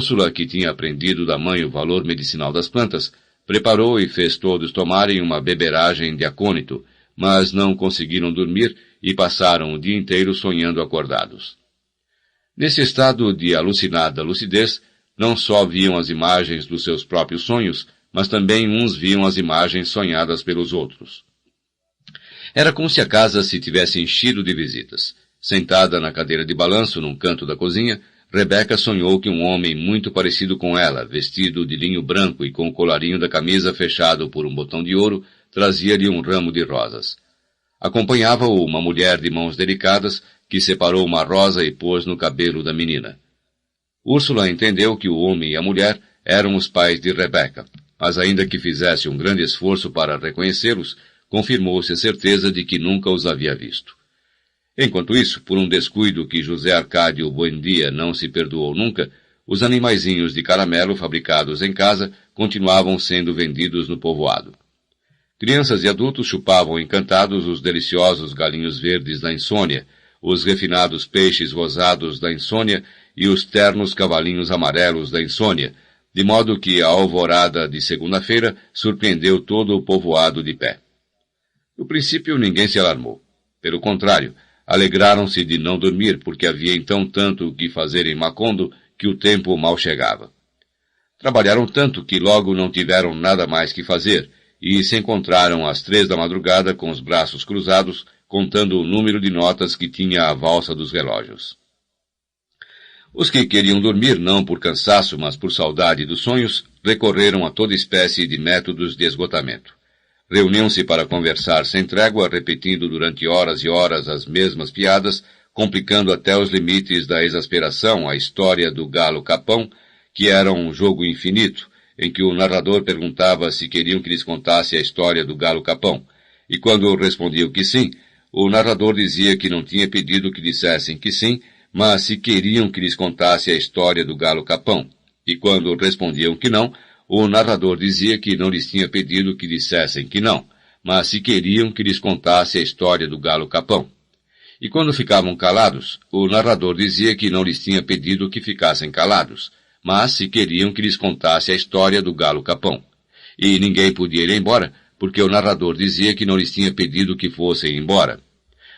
Úrsula, que tinha aprendido da mãe o valor medicinal das plantas, preparou e fez todos tomarem uma beberagem de acônito, mas não conseguiram dormir e passaram o dia inteiro sonhando acordados. Nesse estado de alucinada lucidez, não só viam as imagens dos seus próprios sonhos, mas também uns viam as imagens sonhadas pelos outros. Era como se a casa se tivesse enchido de visitas. Sentada na cadeira de balanço num canto da cozinha, Rebecca sonhou que um homem muito parecido com ela, vestido de linho branco e com o colarinho da camisa fechado por um botão de ouro, trazia-lhe um ramo de rosas. Acompanhava-o uma mulher de mãos delicadas que separou uma rosa e pôs no cabelo da menina. Úrsula entendeu que o homem e a mulher eram os pais de Rebecca, mas ainda que fizesse um grande esforço para reconhecê-los, confirmou-se a certeza de que nunca os havia visto. Enquanto isso, por um descuido que José Arcádio Buendia não se perdoou nunca, os animaizinhos de caramelo fabricados em casa continuavam sendo vendidos no povoado. Crianças e adultos chupavam encantados os deliciosos galinhos verdes da insônia, os refinados peixes rosados da insônia e os ternos cavalinhos amarelos da insônia, de modo que a alvorada de segunda-feira surpreendeu todo o povoado de pé. No princípio ninguém se alarmou. Pelo contrário, alegraram-se de não dormir, porque havia então tanto o que fazer em Macondo que o tempo mal chegava. Trabalharam tanto que logo não tiveram nada mais que fazer, e se encontraram às 3 da madrugada com os braços cruzados, contando o número de notas que tinha a valsa dos relógios. Os que queriam dormir não por cansaço, mas por saudade dos sonhos, recorreram a toda espécie de métodos de esgotamento. Reuniam-se para conversar sem trégua, repetindo durante horas e horas as mesmas piadas, complicando até os limites da exasperação a história do galo capão, que era um jogo infinito, em que o narrador perguntava se queriam que lhes contasse a história do galo capão, e quando respondiam que sim, o narrador dizia que não tinha pedido que dissessem que sim, mas se queriam que lhes contasse a história do galo capão, e quando respondiam que não, o narrador dizia que não lhes tinha pedido que dissessem que não, mas se queriam que lhes contasse a história do galo capão. E quando ficavam calados, o narrador dizia que não lhes tinha pedido que ficassem calados, mas se queriam que lhes contasse a história do galo capão. E ninguém podia ir embora, porque o narrador dizia que não lhes tinha pedido que fossem embora,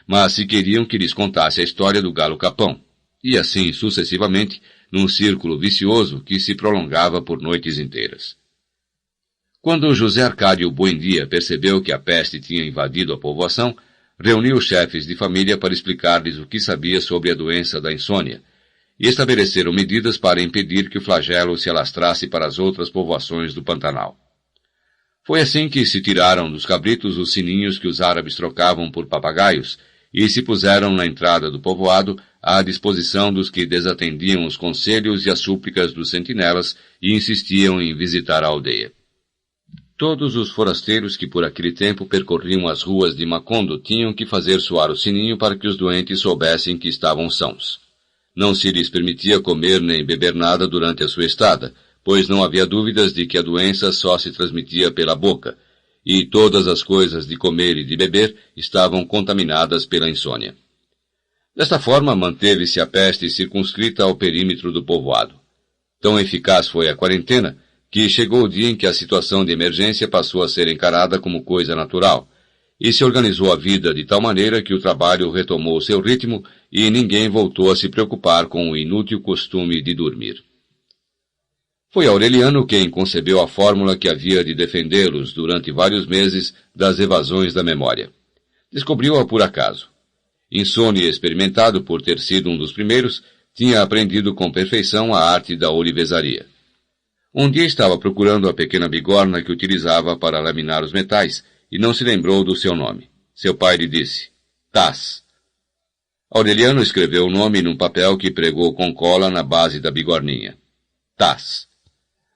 mas se queriam que lhes contasse a história do galo capão. E assim sucessivamente, num círculo vicioso que se prolongava por noites inteiras. Quando José Arcádio Buendia percebeu que a peste tinha invadido a povoação, reuniu os chefes de família para explicar-lhes o que sabia sobre a doença da insônia, e estabeleceram medidas para impedir que o flagelo se alastrasse para as outras povoações do Pantanal. Foi assim que se tiraram dos cabritos os sininhos que os árabes trocavam por papagaios, e se puseram na entrada do povoado à disposição dos que desatendiam os conselhos e as súplicas dos sentinelas e insistiam em visitar a aldeia. Todos os forasteiros que por aquele tempo percorriam as ruas de Macondo tinham que fazer soar o sininho para que os doentes soubessem que estavam sãos. Não se lhes permitia comer nem beber nada durante a sua estada, pois não havia dúvidas de que a doença só se transmitia pela boca, e todas as coisas de comer e de beber estavam contaminadas pela insônia. Desta forma, manteve-se a peste circunscrita ao perímetro do povoado. Tão eficaz foi a quarentena, que chegou o dia em que a situação de emergência passou a ser encarada como coisa natural, e se organizou a vida de tal maneira que o trabalho retomou seu ritmo e ninguém voltou a se preocupar com o inútil costume de dormir. Foi Aureliano quem concebeu a fórmula que havia de defendê-los durante vários meses das evasões da memória. Descobriu-a por acaso. Insone, experimentado por ter sido um dos primeiros, tinha aprendido com perfeição a arte da olivesaria. Um dia estava procurando a pequena bigorna que utilizava para laminar os metais e não se lembrou do seu nome. Seu pai lhe disse: Taz. Aureliano escreveu o nome num papel que pregou com cola na base da bigorninha. Taz.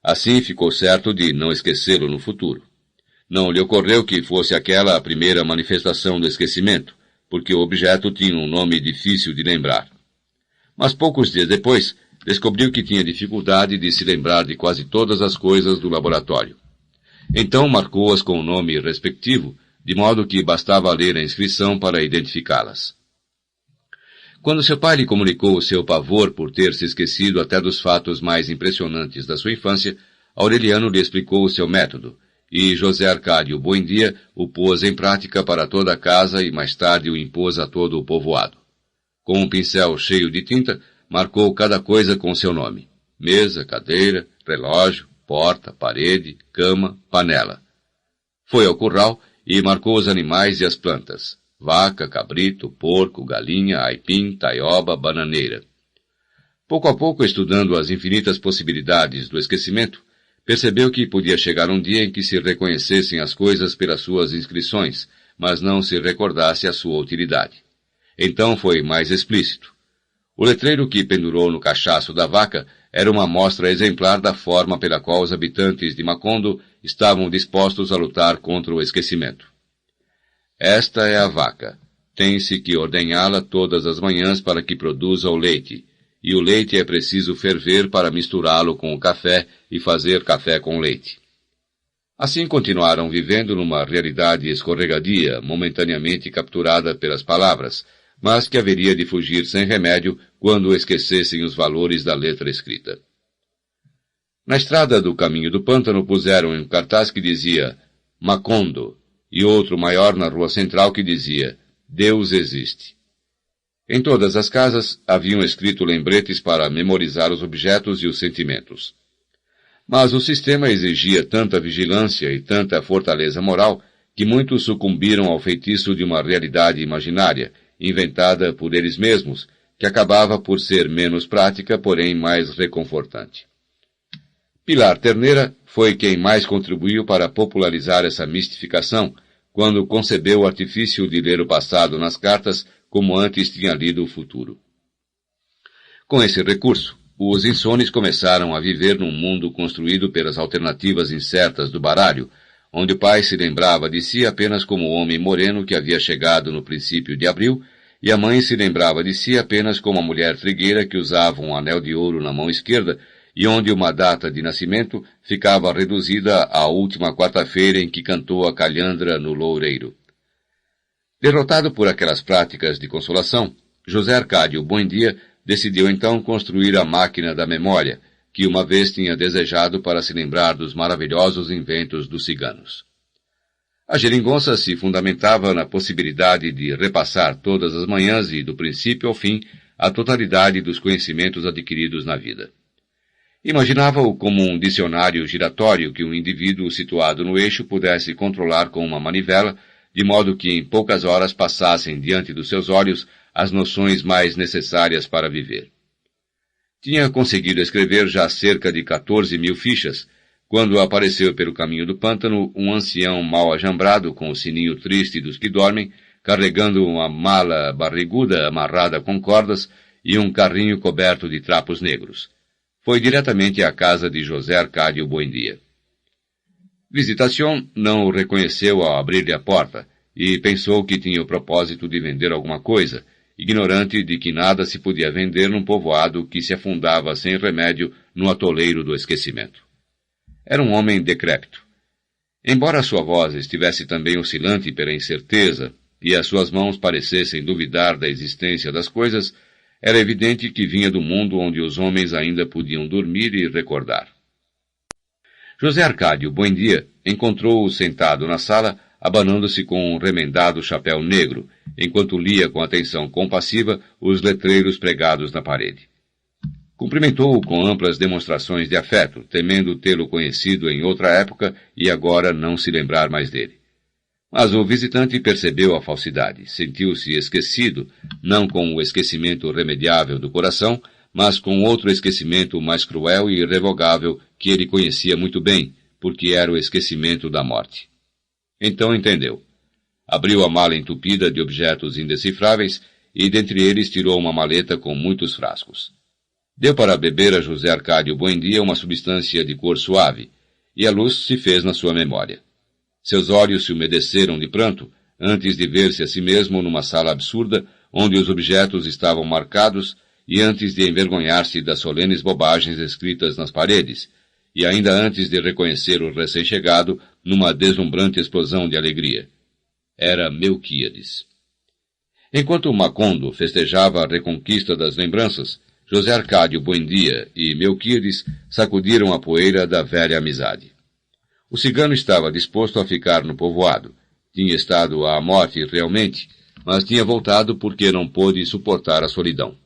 Assim ficou certo de não esquecê-lo no futuro. Não lhe ocorreu que fosse aquela a primeira manifestação do esquecimento, porque o objeto tinha um nome difícil de lembrar. Mas poucos dias depois, descobriu que tinha dificuldade de se lembrar de quase todas as coisas do laboratório. Então marcou-as com o nome respectivo, de modo que bastava ler a inscrição para identificá-las. Quando seu pai lhe comunicou o seu pavor por ter se esquecido até dos fatos mais impressionantes da sua infância, Aureliano lhe explicou o seu método, e José Arcádio Buendia o pôs em prática para toda a casa e mais tarde o impôs a todo o povoado. Com um pincel cheio de tinta, marcou cada coisa com seu nome: mesa, cadeira, relógio, porta, parede, cama, panela. Foi ao curral e marcou os animais e as plantas: vaca, cabrito, porco, galinha, aipim, taioba, bananeira. Pouco a pouco, estudando as infinitas possibilidades do esquecimento, percebeu que podia chegar um dia em que se reconhecessem as coisas pelas suas inscrições, mas não se recordasse a sua utilidade. Então foi mais explícito. O letreiro que pendurou no cachaço da vaca era uma amostra exemplar da forma pela qual os habitantes de Macondo estavam dispostos a lutar contra o esquecimento. Esta é a vaca. Tem-se que ordenhá-la todas as manhãs para que produza o leite, e o leite é preciso ferver para misturá-lo com o café e fazer café com leite. Assim continuaram vivendo numa realidade escorregadia, momentaneamente capturada pelas palavras, mas que haveria de fugir sem remédio quando esquecessem os valores da letra escrita. Na estrada do caminho do pântano puseram um cartaz que dizia Macondo, e outro maior na rua central que dizia Deus existe. Em todas as casas haviam escrito lembretes para memorizar os objetos e os sentimentos. Mas o sistema exigia tanta vigilância e tanta fortaleza moral que muitos sucumbiram ao feitiço de uma realidade imaginária, inventada por eles mesmos, que acabava por ser menos prática, porém mais reconfortante. Pilar Ternera foi quem mais contribuiu para popularizar essa mistificação, quando concebeu o artifício de ler o passado nas cartas como antes tinha lido o futuro. Com esse recurso, os insones começaram a viver num mundo construído pelas alternativas incertas do baralho, onde o pai se lembrava de si apenas como o homem moreno que havia chegado no princípio de abril, e a mãe se lembrava de si apenas como a mulher trigueira que usava um anel de ouro na mão esquerda e onde uma data de nascimento ficava reduzida à última quarta-feira em que cantou a calhandra no loureiro. Derrotado por aquelas práticas de consolação, José Arcádio Buendia decidiu então construir a máquina da memória, que uma vez tinha desejado para se lembrar dos maravilhosos inventos dos ciganos. A geringonça se fundamentava na possibilidade de repassar todas as manhãs e, do princípio ao fim, a totalidade dos conhecimentos adquiridos na vida. Imaginava-o como um dicionário giratório que um indivíduo situado no eixo pudesse controlar com uma manivela, de modo que em poucas horas passassem diante dos seus olhos as noções mais necessárias para viver. Tinha conseguido escrever já cerca de 14.000 fichas, quando apareceu pelo caminho do pântano um ancião mal ajambrado com o sininho triste dos que dormem, carregando uma mala barriguda amarrada com cordas e um carrinho coberto de trapos negros. Foi diretamente à casa de José Arcádio Buendia. Visitación não o reconheceu ao abrir-lhe a porta e pensou que tinha o propósito de vender alguma coisa, ignorante de que nada se podia vender num povoado que se afundava sem remédio no atoleiro do esquecimento. Era um homem decrépito. Embora sua voz estivesse também oscilante pela incerteza e as suas mãos parecessem duvidar da existência das coisas, era evidente que vinha do mundo onde os homens ainda podiam dormir e recordar. José Arcádio Buendia encontrou-o sentado na sala, abanando-se com um remendado chapéu negro, enquanto lia com atenção compassiva os letreiros pregados na parede. Cumprimentou-o com amplas demonstrações de afeto, temendo tê-lo conhecido em outra época e agora não se lembrar mais dele. Mas o visitante percebeu a falsidade, sentiu-se esquecido, não com o esquecimento remediável do coração, mas com outro esquecimento mais cruel e irrevogável que ele conhecia muito bem, porque era o esquecimento da morte. Então entendeu. Abriu a mala entupida de objetos indecifráveis e dentre eles tirou uma maleta com muitos frascos. Deu para beber a José Arcádio Buendia uma substância de cor suave, e a luz se fez na sua memória. Seus olhos se umedeceram de pranto, antes de ver-se a si mesmo numa sala absurda, onde os objetos estavam marcados, e antes de envergonhar-se das solenes bobagens escritas nas paredes, e ainda antes de reconhecer o recém-chegado numa deslumbrante explosão de alegria. Era Melquíades. Enquanto Macondo festejava a reconquista das lembranças, José Arcádio Buendia e Melquíades sacudiram a poeira da velha amizade. O cigano estava disposto a ficar no povoado. Tinha estado à morte realmente, mas tinha voltado porque não pôde suportar a solidão.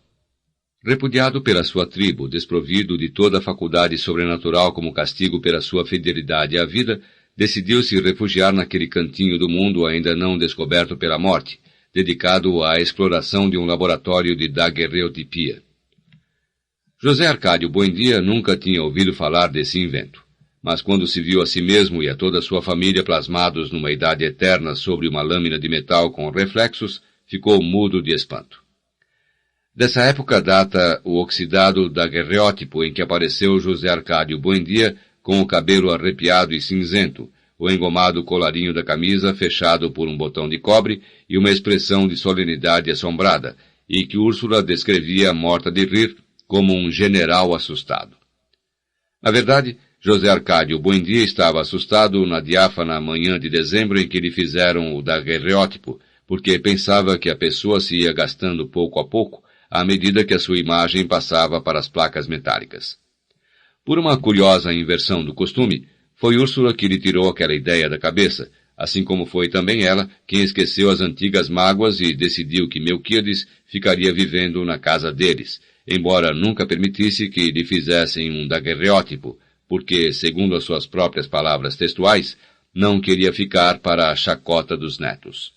Repudiado pela sua tribo, desprovido de toda a faculdade sobrenatural como castigo pela sua fidelidade à vida, decidiu-se refugiar naquele cantinho do mundo ainda não descoberto pela morte, dedicado à exploração de um laboratório de daguerreotipia. José Arcádio Buendia nunca tinha ouvido falar desse invento, mas quando se viu a si mesmo e a toda a sua família plasmados numa idade eterna sobre uma lâmina de metal com reflexos, ficou mudo de espanto. Dessa época data o oxidado daguerreótipo em que apareceu José Arcádio Buendia com o cabelo arrepiado e cinzento, o engomado colarinho da camisa fechado por um botão de cobre e uma expressão de solenidade assombrada, e que Úrsula descrevia morta de rir como um general assustado. Na verdade, José Arcádio Buendia estava assustado na diáfana manhã de dezembro em que lhe fizeram o daguerreótipo, porque pensava que a pessoa se ia gastando pouco a pouco à medida que a sua imagem passava para as placas metálicas. Por uma curiosa inversão do costume, foi Úrsula que lhe tirou aquela ideia da cabeça, assim como foi também ela quem esqueceu as antigas mágoas e decidiu que Melquíades ficaria vivendo na casa deles, embora nunca permitisse que lhe fizessem um daguerreótipo, porque, segundo as suas próprias palavras textuais, não queria ficar para a chacota dos netos.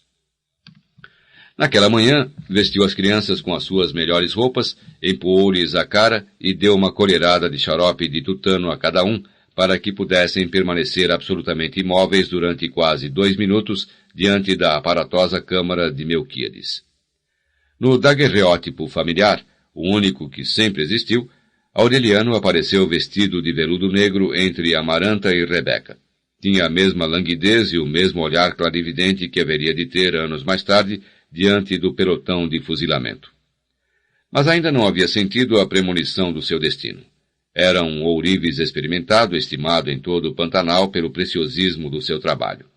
Naquela manhã, vestiu as crianças com as suas melhores roupas, empurrou-lhes a cara e deu uma colherada de xarope de tutano a cada um, para que pudessem permanecer absolutamente imóveis durante quase 2 minutos diante da aparatosa câmara de Melquíades. No daguerreótipo familiar, o único que sempre existiu, Aureliano apareceu vestido de veludo negro entre Amaranta e Rebeca. Tinha a mesma languidez e o mesmo olhar clarividente que haveria de ter anos mais tarde diante do pelotão de fuzilamento. Mas ainda não havia sentido a premonição do seu destino. Era um ourives experimentado, estimado em todo o Pantanal pelo preciosismo do seu trabalho.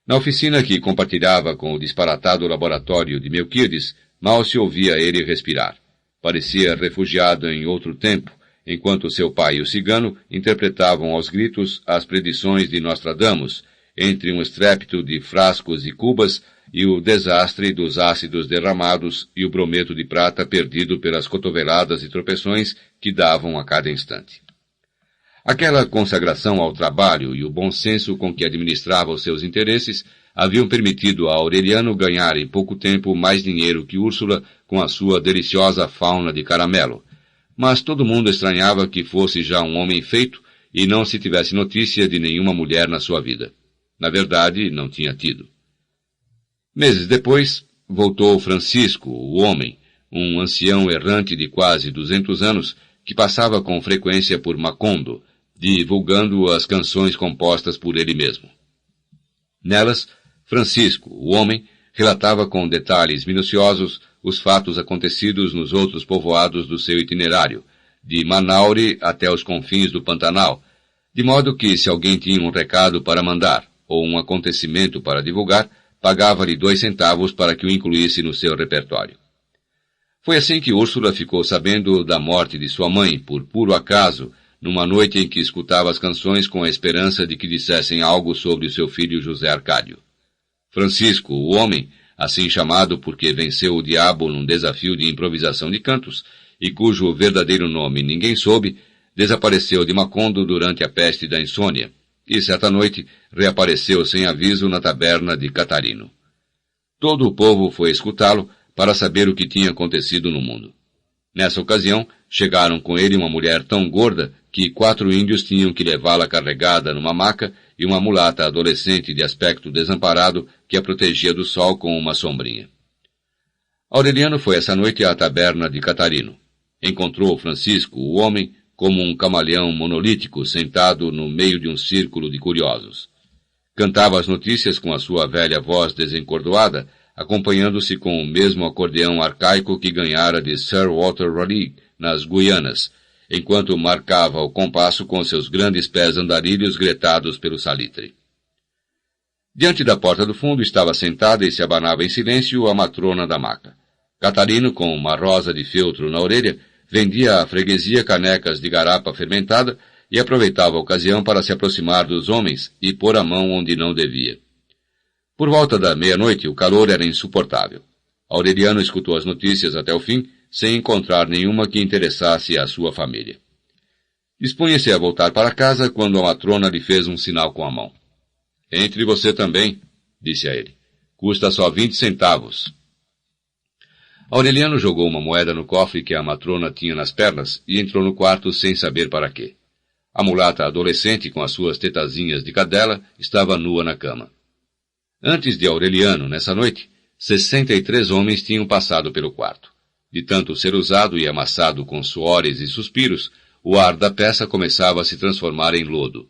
Na oficina que compartilhava com o disparatado laboratório de Melquíades, mal se ouvia ele respirar. Parecia refugiado em outro tempo, enquanto seu pai e o cigano interpretavam aos gritos as predições de Nostradamus, entre um estrépito de frascos e cubas e o desastre dos ácidos derramados e o brometo de prata perdido pelas cotoveladas e tropeções que davam a cada instante. Aquela consagração ao trabalho e o bom senso com que administrava os seus interesses haviam permitido a Aureliano ganhar em pouco tempo mais dinheiro que Úrsula com a sua deliciosa fauna de caramelo, mas todo mundo estranhava que fosse já um homem feito e não se tivesse notícia de nenhuma mulher na sua vida. Na verdade, não tinha tido. Meses depois, voltou Francisco, o homem, um ancião errante de quase 200 anos, que passava com frequência por Macondo, divulgando as canções compostas por ele mesmo. Nelas, Francisco, o homem, relatava com detalhes minuciosos os fatos acontecidos nos outros povoados do seu itinerário, de Manaure até os confins do Pantanal, de modo que, se alguém tinha um recado para mandar ou um acontecimento para divulgar, pagava-lhe 2 centavos para que o incluísse no seu repertório. Foi assim que Úrsula ficou sabendo da morte de sua mãe, por puro acaso, numa noite em que escutava as canções com a esperança de que dissessem algo sobre o seu filho José Arcádio. Francisco, o homem, assim chamado porque venceu o diabo num desafio de improvisação de cantos, e cujo verdadeiro nome ninguém soube, desapareceu de Macondo durante a peste da insônia, e certa noite reapareceu sem aviso na taberna de Catarino. Todo o povo foi escutá-lo para saber o que tinha acontecido no mundo. Nessa ocasião, chegaram com ele uma mulher tão gorda que 4 índios tinham que levá-la carregada numa maca e uma mulata adolescente de aspecto desamparado que a protegia do sol com uma sombrinha. Aureliano foi essa noite à taberna de Catarino. Encontrou Francisco, o homem, como um camaleão monolítico sentado no meio de um círculo de curiosos. Cantava as notícias com a sua velha voz desencordoada, acompanhando-se com o mesmo acordeão arcaico que ganhara de Sir Walter Raleigh nas Guianas, enquanto marcava o compasso com seus grandes pés andarilhos gretados pelo salitre. Diante da porta do fundo estava sentada e se abanava em silêncio a matrona da maca. Catarino, com uma rosa de feltro na orelha, vendia à freguesia canecas de garapa fermentada e aproveitava a ocasião para se aproximar dos homens e pôr a mão onde não devia. Por volta da meia-noite, o calor era insuportável. Aureliano escutou as notícias até o fim, sem encontrar nenhuma que interessasse à sua família. Dispunha-se a voltar para casa quando a matrona lhe fez um sinal com a mão. Entre você também, disse a ele. Custa só 20 centavos. Aureliano jogou uma moeda no cofre que a matrona tinha nas pernas e entrou no quarto sem saber para quê. A mulata adolescente, com as suas tetazinhas de cadela, estava nua na cama. Antes de Aureliano, nessa noite, 63 homens tinham passado pelo quarto. De tanto ser usado e amassado com suores e suspiros, o ar da peça começava a se transformar em lodo.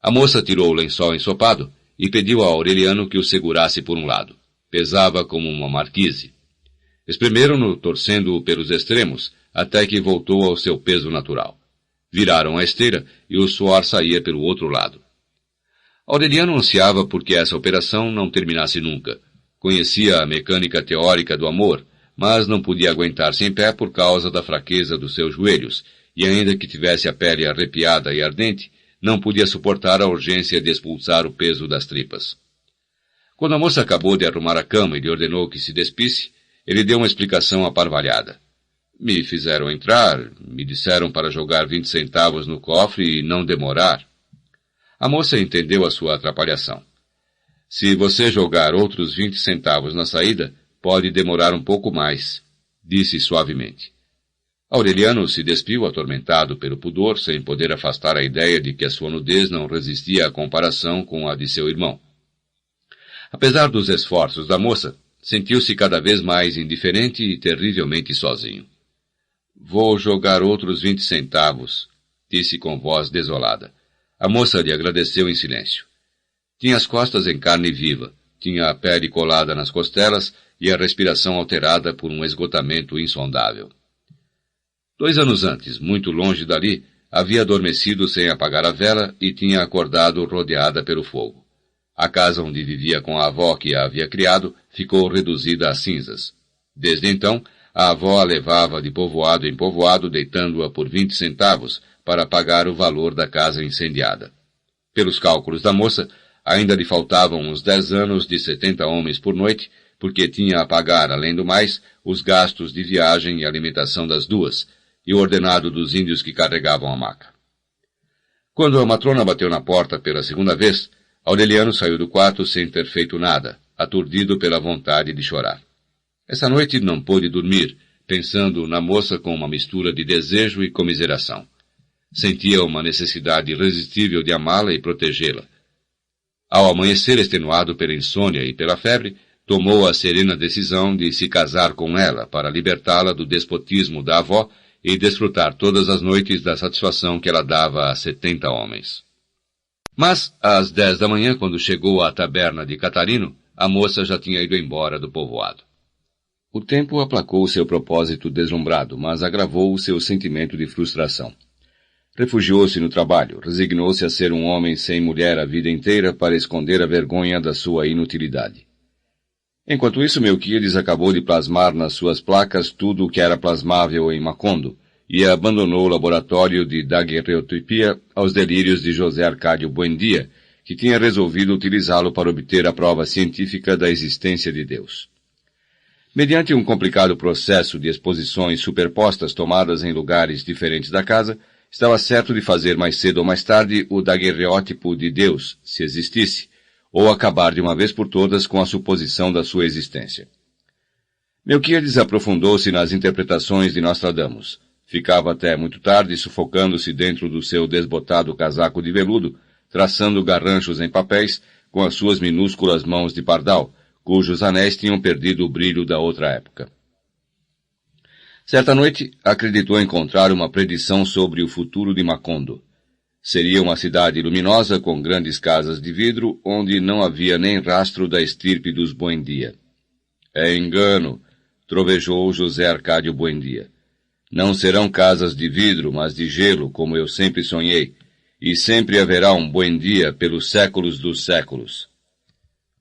A moça tirou o lençol ensopado e pediu a Aureliano que o segurasse por um lado. Pesava como uma marquise. Espremeram-no, torcendo-o pelos extremos, até que voltou ao seu peso natural. Viraram a esteira e o suor saía pelo outro lado. Aureliano ansiava porque essa operação não terminasse nunca. Conhecia a mecânica teórica do amor, mas não podia aguentar-se em pé por causa da fraqueza dos seus joelhos, e ainda que tivesse a pele arrepiada e ardente, não podia suportar a urgência de expulsar o peso das tripas. Quando a moça acabou de arrumar a cama e lhe ordenou que se despisse, ele deu uma explicação aparvalhada. Me fizeram entrar, me disseram para jogar 20 centavos no cofre e não demorar. A moça entendeu a sua atrapalhação. Se você jogar outros 20 centavos na saída, pode demorar um pouco mais, disse suavemente. Aureliano se despiu atormentado pelo pudor, sem poder afastar a ideia de que a sua nudez não resistia à comparação com a de seu irmão. Apesar dos esforços da moça, sentiu-se cada vez mais indiferente e terrivelmente sozinho. Vou jogar outros 20 centavos, disse com voz desolada. A moça lhe agradeceu em silêncio. Tinha as costas em carne viva, tinha a pele colada nas costelas e a respiração alterada por um esgotamento insondável. 2 anos antes, muito longe dali, havia adormecido sem apagar a vela e tinha acordado rodeada pelo fogo. A casa onde vivia com a avó que a havia criado ficou reduzida a cinzas. Desde então, a avó a levava de povoado em povoado, deitando-a por 20 centavos para pagar o valor da casa incendiada. Pelos cálculos da moça, ainda lhe faltavam uns 10 anos de 70 homens por noite, porque tinha a pagar, além do mais, os gastos de viagem e alimentação das duas, e o ordenado dos índios que carregavam a maca. Quando a matrona bateu na porta pela segunda vez, Aureliano saiu do quarto sem ter feito nada, aturdido pela vontade de chorar. Essa noite não pôde dormir, pensando na moça com uma mistura de desejo e comiseração. Sentia uma necessidade irresistível de amá-la e protegê-la. Ao amanhecer, extenuado pela insônia e pela febre, tomou a serena decisão de se casar com ela para libertá-la do despotismo da avó e desfrutar todas as noites da satisfação que ela dava a 70 homens. Mas, às 10 da manhã, quando chegou à taberna de Catarino, a moça já tinha ido embora do povoado. O tempo aplacou seu propósito deslumbrado, mas agravou o seu sentimento de frustração. Refugiou-se no trabalho, resignou-se a ser um homem sem mulher a vida inteira para esconder a vergonha da sua inutilidade. Enquanto isso, Melquíades acabou de plasmar nas suas placas tudo o que era plasmável em Macondo e abandonou o laboratório de daguerreotipia aos delírios de José Arcádio Buendia, que tinha resolvido utilizá-lo para obter a prova científica da existência de Deus. Mediante um complicado processo de exposições superpostas tomadas em lugares diferentes da casa, estava certo de fazer mais cedo ou mais tarde o daguerreótipo de Deus, se existisse, ou acabar de uma vez por todas com a suposição da sua existência. Melquíades aprofundou-se nas interpretações de Nostradamus. Ficava até muito tarde sufocando-se dentro do seu desbotado casaco de veludo, traçando garranchos em papéis com as suas minúsculas mãos de pardal, cujos anéis tinham perdido o brilho da outra época. Certa noite, acreditou encontrar uma predição sobre o futuro de Macondo. Seria uma cidade luminosa com grandes casas de vidro, onde não havia nem rastro da estirpe dos Buendia. É engano, trovejou José Arcádio Buendia. Não serão casas de vidro, mas de gelo, como eu sempre sonhei, e sempre haverá um Buendia pelos séculos dos séculos.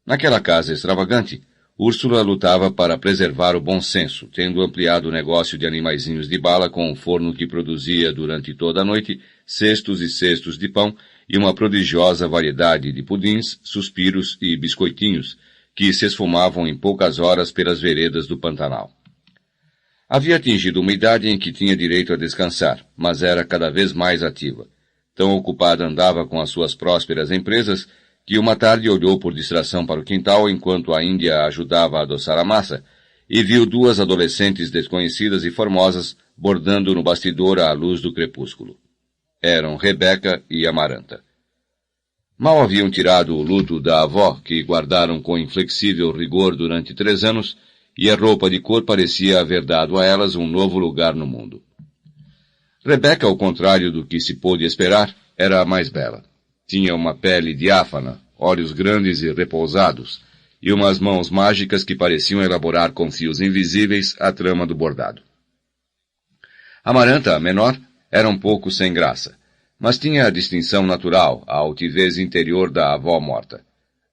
Naquela casa extravagante, Úrsula lutava para preservar o bom senso, tendo ampliado o negócio de animaizinhos de bala com um forno que produzia durante toda a noite cestos e cestos de pão e uma prodigiosa variedade de pudins, suspiros e biscoitinhos, que se esfumavam em poucas horas pelas veredas do Pantanal. Havia atingido uma idade em que tinha direito a descansar, mas era cada vez mais ativa. Tão ocupada andava com as suas prósperas empresas que uma tarde olhou por distração para o quintal enquanto a Índia a ajudava a adoçar a massa e viu duas adolescentes desconhecidas e formosas bordando no bastidor à luz do crepúsculo. Eram Rebeca e Amaranta. Mal haviam tirado o luto da avó, que guardaram com inflexível rigor durante 3 anos, e a roupa de cor parecia haver dado a elas um novo lugar no mundo. Rebeca, ao contrário do que se pôde esperar, era a mais bela. Tinha uma pele diáfana, olhos grandes e repousados, e umas mãos mágicas que pareciam elaborar com fios invisíveis a trama do bordado. Amaranta, a menor, era um pouco sem graça, mas tinha a distinção natural, a altivez interior da avó morta.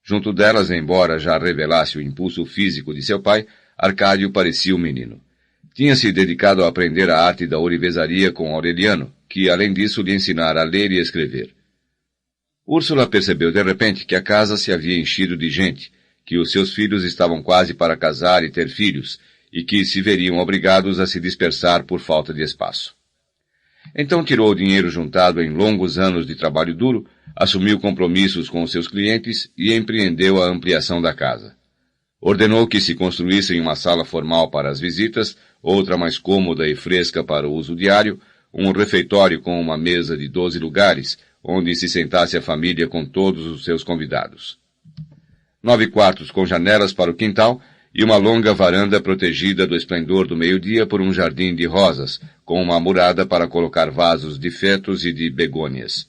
Junto delas, embora já revelasse o impulso físico de seu pai, Arcádio parecia um menino. Tinha-se dedicado a aprender a arte da ourivesaria com Aureliano, que além disso lhe ensinara a ler e escrever. Úrsula percebeu de repente que a casa se havia enchido de gente, que os seus filhos estavam quase para casar e ter filhos, e que se veriam obrigados a se dispersar por falta de espaço. Então tirou o dinheiro juntado em longos anos de trabalho duro, assumiu compromissos com os seus clientes e empreendeu a ampliação da casa. Ordenou que se construíssem uma sala formal para as visitas, outra mais cômoda e fresca para o uso diário, um refeitório com uma mesa de 12 lugares, onde se sentasse a família com todos os seus convidados. 9 quartos com janelas para o quintal e uma longa varanda protegida do esplendor do meio-dia por um jardim de rosas, com uma murada para colocar vasos de fetos e de begônias.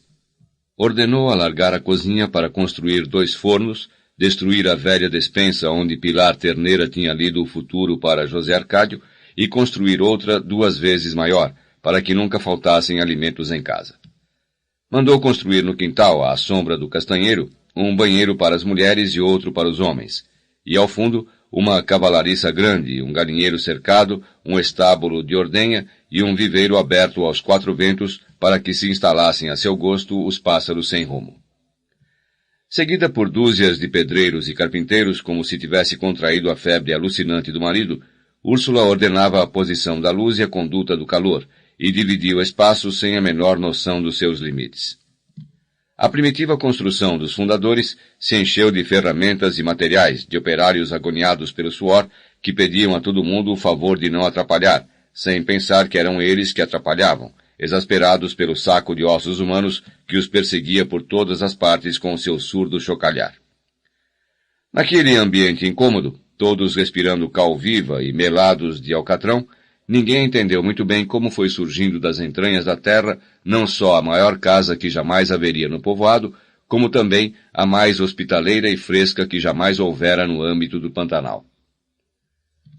Ordenou alargar a cozinha para construir 2 fornos, destruir a velha despensa onde Pilar Terneira tinha lido o futuro para José Arcádio e construir outra 2 vezes maior, para que nunca faltassem alimentos em casa. Mandou construir no quintal, à sombra do castanheiro, um banheiro para as mulheres e outro para os homens, e ao fundo uma cavalariça grande, um galinheiro cercado, um estábulo de ordenha e um viveiro aberto aos 4 ventos para que se instalassem a seu gosto os pássaros sem rumo. Seguida por dúzias de pedreiros e carpinteiros, como se tivesse contraído a febre alucinante do marido, Úrsula ordenava a posição da luz e a conduta do calor, e dividia o espaço sem a menor noção dos seus limites. A primitiva construção dos fundadores se encheu de ferramentas e materiais, de operários agoniados pelo suor, que pediam a todo mundo o favor de não atrapalhar, sem pensar que eram eles que atrapalhavam, exasperados pelo saco de ossos humanos que os perseguia por todas as partes com seu surdo chocalhar. Naquele ambiente incômodo, todos respirando cal viva e melados de alcatrão, ninguém entendeu muito bem como foi surgindo das entranhas da terra não só a maior casa que jamais haveria no povoado, como também a mais hospitaleira e fresca que jamais houvera no âmbito do Pantanal.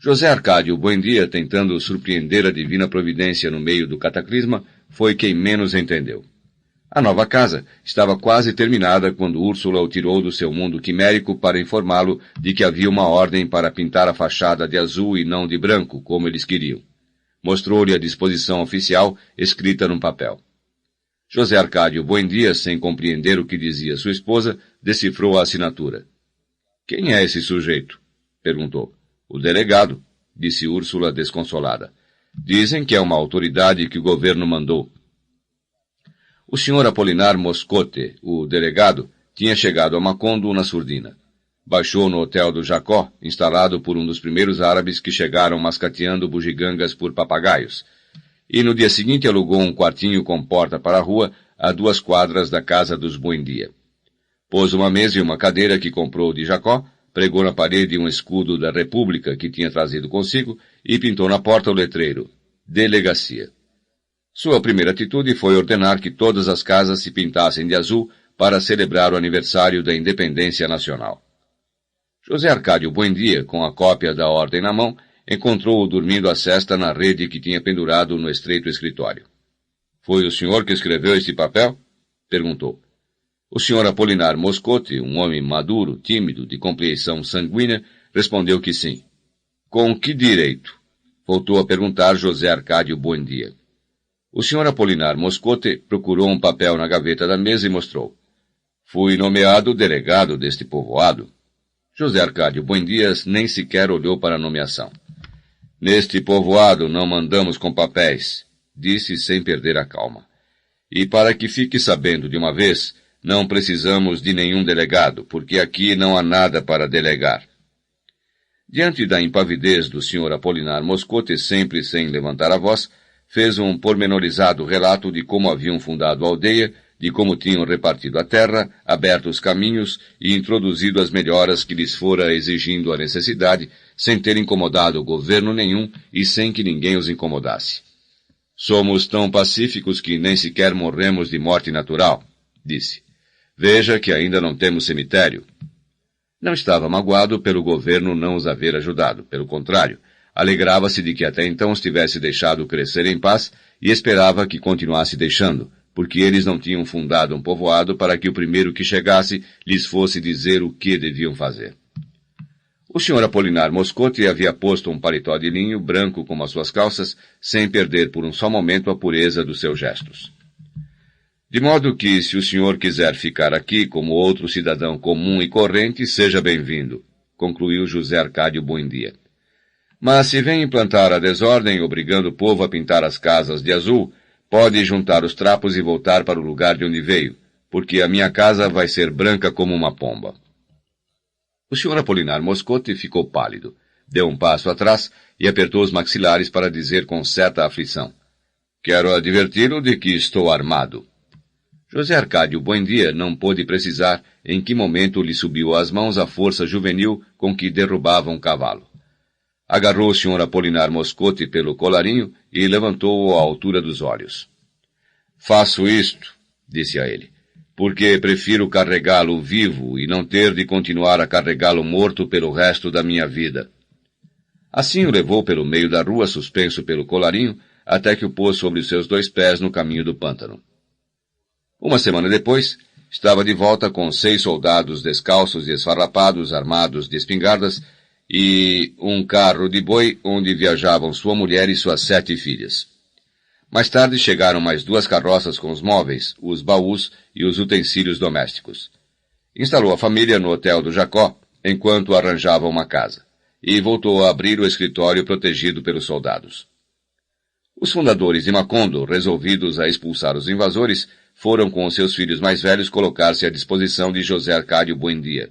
José Arcádio Buendia, tentando surpreender a divina providência no meio do cataclisma, foi quem menos entendeu. A nova casa estava quase terminada quando Úrsula o tirou do seu mundo quimérico para informá-lo de que havia uma ordem para pintar a fachada de azul e não de branco, como eles queriam. Mostrou-lhe a disposição oficial escrita num papel. José Arcádio Buendia, sem compreender o que dizia sua esposa, decifrou a assinatura. — Quem é esse sujeito? — perguntou. — O delegado, disse Úrsula desconsolada. Dizem que é uma autoridade que o governo mandou. O senhor Apolinar Moscote, o delegado, tinha chegado a Macondo na surdina. Baixou no hotel do Jacó, instalado por um dos primeiros árabes que chegaram mascateando bugigangas por papagaios, e no dia seguinte alugou um quartinho com porta para a rua a 2 quadras da casa dos Buendia. Pôs uma mesa e uma cadeira que comprou de Jacó, pregou na parede um escudo da República que tinha trazido consigo e pintou na porta o letreiro Delegacia. Sua primeira atitude foi ordenar que todas as casas se pintassem de azul para celebrar o aniversário da independência nacional. José Arcádio Buendia, com a cópia da ordem na mão, encontrou-o dormindo a sesta na rede que tinha pendurado no estreito escritório. — Foi o senhor que escreveu esse papel? — perguntou. O senhor Apolinar Moscote, um homem maduro, tímido, de compreensão sanguínea, respondeu que sim. Com que direito? Voltou a perguntar José Arcádio Buendia. O senhor Apolinar Moscote procurou um papel na gaveta da mesa e mostrou. Fui nomeado delegado deste povoado. José Arcádio Buendia nem sequer olhou para a nomeação. Neste povoado não mandamos com papéis, disse sem perder a calma. E para que fique sabendo de uma vez, não precisamos de nenhum delegado, porque aqui não há nada para delegar. Diante da impavidez do senhor Apolinar Moscote, sempre sem levantar a voz, fez um pormenorizado relato de como haviam fundado a aldeia, de como tinham repartido a terra, aberto os caminhos e introduzido as melhoras que lhes fora exigindo a necessidade, sem ter incomodado governo nenhum e sem que ninguém os incomodasse. Somos tão pacíficos que nem sequer morremos de morte natural, disse. Veja que ainda não temos cemitério. Não estava magoado pelo governo não os haver ajudado, pelo contrário, alegrava-se de que até então os tivesse deixado crescer em paz e esperava que continuasse deixando, porque eles não tinham fundado um povoado para que o primeiro que chegasse lhes fosse dizer o que deviam fazer. O senhor Apolinar Moscote havia posto um paletó de linho branco como as suas calças, sem perder por um só momento a pureza dos seus gestos. De modo que, se o senhor quiser ficar aqui como outro cidadão comum e corrente, seja bem-vindo, concluiu José Arcádio Buendia. Mas se vem implantar a desordem, obrigando o povo a pintar as casas de azul, pode juntar os trapos e voltar para o lugar de onde veio, porque a minha casa vai ser branca como uma pomba. O senhor Apolinar Moscote ficou pálido, deu um passo atrás e apertou os maxilares para dizer com certa aflição. Quero adverti-lo de que estou armado. José Arcádio Buendia não pôde precisar em que momento lhe subiu às mãos a força juvenil com que derrubava um cavalo. Agarrou o senhor Apolinar Moscote pelo colarinho e levantou-o à altura dos olhos. Faço isto, disse a ele, porque prefiro carregá-lo vivo e não ter de continuar a carregá-lo morto pelo resto da minha vida. Assim o levou pelo meio da rua, suspenso pelo colarinho, até que o pôs sobre os seus 2 pés no caminho do pântano. Uma semana depois, estava de volta com 6 soldados descalços e esfarrapados, armados de espingardas, e um carro de boi onde viajavam sua mulher e suas 7 filhas. Mais tarde chegaram mais 2 carroças com os móveis, os baús e os utensílios domésticos. Instalou a família no hotel do Jacó, enquanto arranjava uma casa, e voltou a abrir o escritório protegido pelos soldados. Os fundadores de Macondo, resolvidos a expulsar os invasores, foram com os seus filhos mais velhos colocar-se à disposição de José Arcádio Buendia.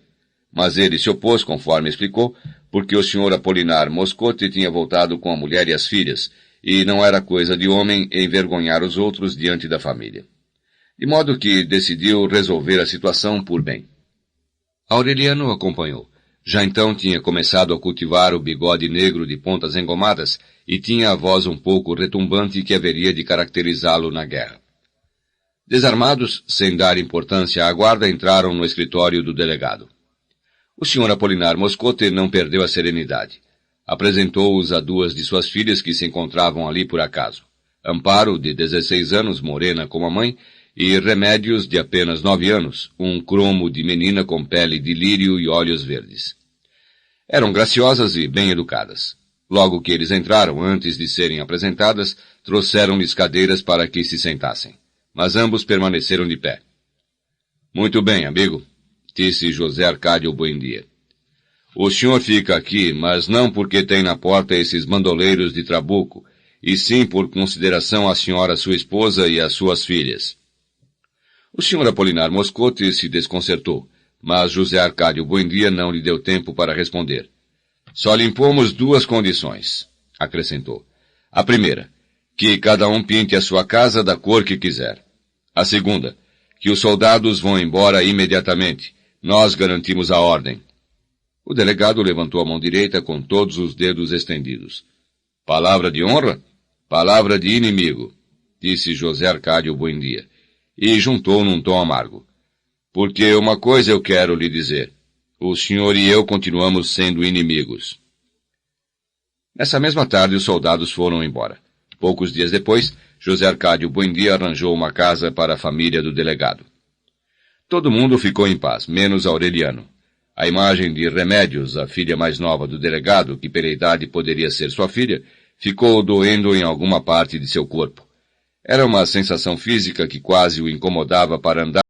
Mas ele se opôs, conforme explicou, porque o senhor Apolinar Moscote tinha voltado com a mulher e as filhas, e não era coisa de homem envergonhar os outros diante da família. De modo que decidiu resolver a situação por bem. Aureliano o acompanhou. Já então tinha começado a cultivar o bigode negro de pontas engomadas e tinha a voz um pouco retumbante que haveria de caracterizá-lo na guerra. Desarmados, sem dar importância à guarda, entraram no escritório do delegado. O senhor Apolinar Moscote não perdeu a serenidade. Apresentou-os a 2 de suas filhas que se encontravam ali por acaso. Amparo, de 16 anos, morena como a mãe, e Remédios, de apenas 9 anos, um cromo de menina com pele de lírio e olhos verdes. Eram graciosas e bem educadas. Logo que eles entraram, antes de serem apresentadas, trouxeram-lhes cadeiras para que se sentassem. Mas ambos permaneceram de pé. Muito bem, amigo, disse José Arcádio Buendia. O senhor fica aqui, mas não porque tem na porta esses bandoleiros de trabuco, e sim por consideração à senhora sua esposa e às suas filhas. O senhor Apolinar Moscote se desconcertou, mas José Arcádio Buendia não lhe deu tempo para responder. Só lhe impomos 2 condições, acrescentou. A primeira, que cada um pinte a sua casa da cor que quiser. A segunda, que os soldados vão embora imediatamente. Nós garantimos a ordem. O delegado levantou a mão direita com todos os dedos estendidos. Palavra de honra? Palavra de inimigo, disse José Arcádio Buendia, e juntou num tom amargo. Porque uma coisa eu quero lhe dizer. O senhor e eu continuamos sendo inimigos. Nessa mesma tarde os soldados foram embora. Poucos dias depois, José Arcádio Buendia arranjou uma casa para a família do delegado. Todo mundo ficou em paz, menos Aureliano. A imagem de Remédios, a filha mais nova do delegado, que pela idade poderia ser sua filha, ficou doendo em alguma parte de seu corpo. Era uma sensação física que quase o incomodava para andar